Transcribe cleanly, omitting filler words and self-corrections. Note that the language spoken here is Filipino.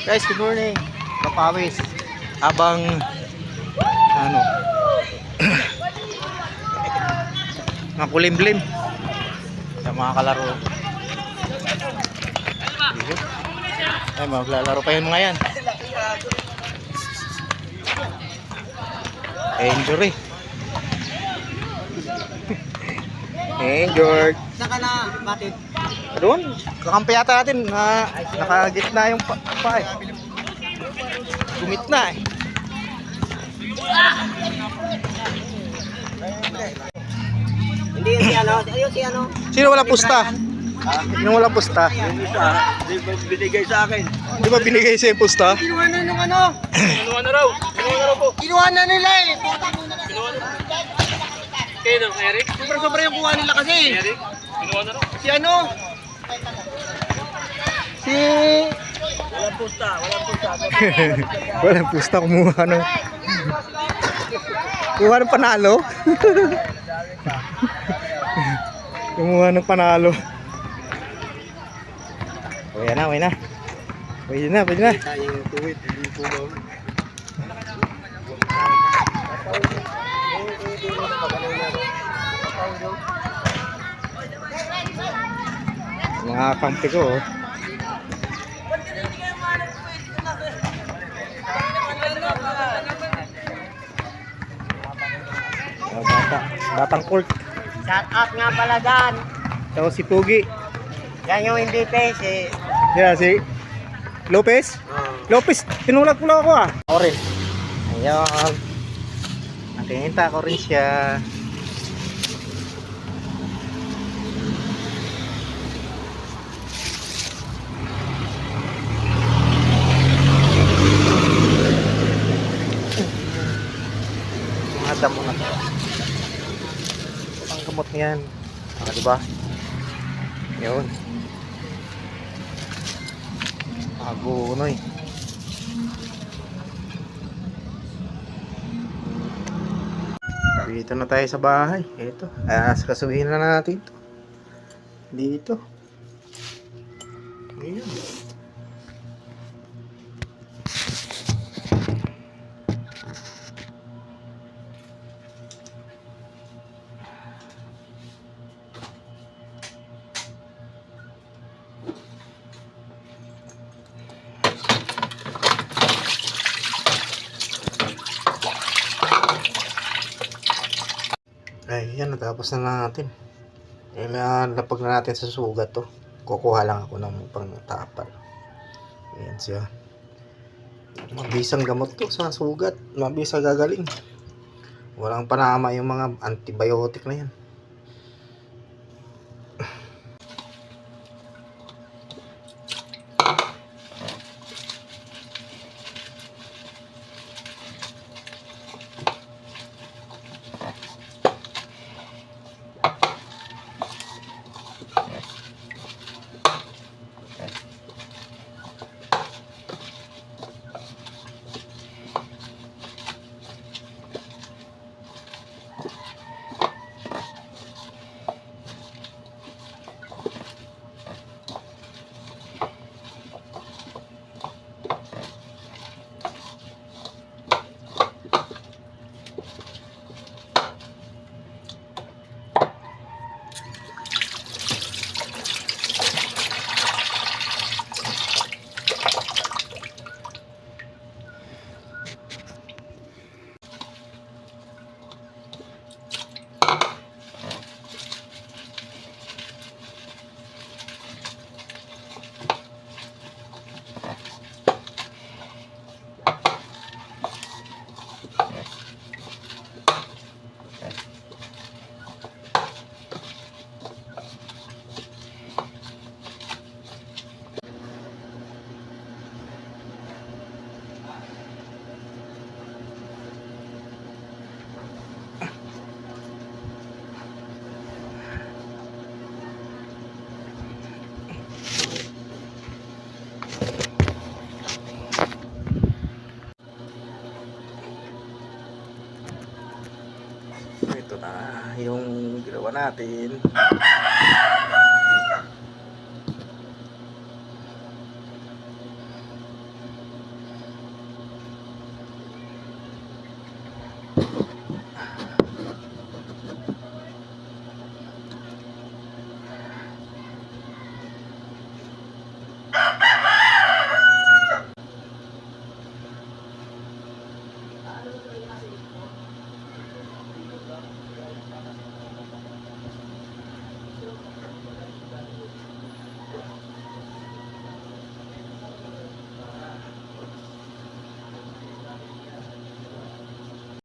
Guys, good morning. Kapawis. Habang ano, makulimlim sa mga kalaro. Dito. Ay, maglalaro pa yung mga yan. Enjoy. Enjoy. Saan ka na, Batid? Doon, kakampi yata natin. Nakagitna yung pa eh. Gumit na eh. Hindi yun si ano? Ayun si ano? Sino walang pusta? Sino walang pusta? Yung isa, di ba binigay sa akin? Di ba binigay sa yung pusta? Kinuha na nung ano? Kinuha na raw. Kinuha na raw po. Kinuha na nila eh. Kinuha na. Kayo na, Eric? Sobra-sobra yung kuha nila kasi. Eric? Kinuha na raw. Si ano? Si... Walang pusta, walang pusta. Walang pusta kumuha ng kumuha ng panalo. Kumuha ng panalo. Uy na, uy na. Pwede na, pwede na. Tayong tuwid, hindi po mo. Mga kampi ko oh. Batang court. Shout out nga pala dyan. Tapos si Pugi. Yan yung MVP si... Yeah, si Lopez. Lopez, tinulak mo lang ako ah. Orin. Ayan. Nakinita ko rin siya. Mga damo na to. Ang gamot niyan. Diba? Yun. Agunoy. Dito na tayo sa bahay. Ito. Kasuhin na natin ito. Dito. Ayan. Ayan, natapos na natin. Lapag na natin sa sugat to. Kukuha lang ako ng pangtapal. Ayan siya. Mabisang gamot to sa sugat. Mabisa gagaling. Walang panama yung mga antibiotic na yan. Ito na yung ginawa natin.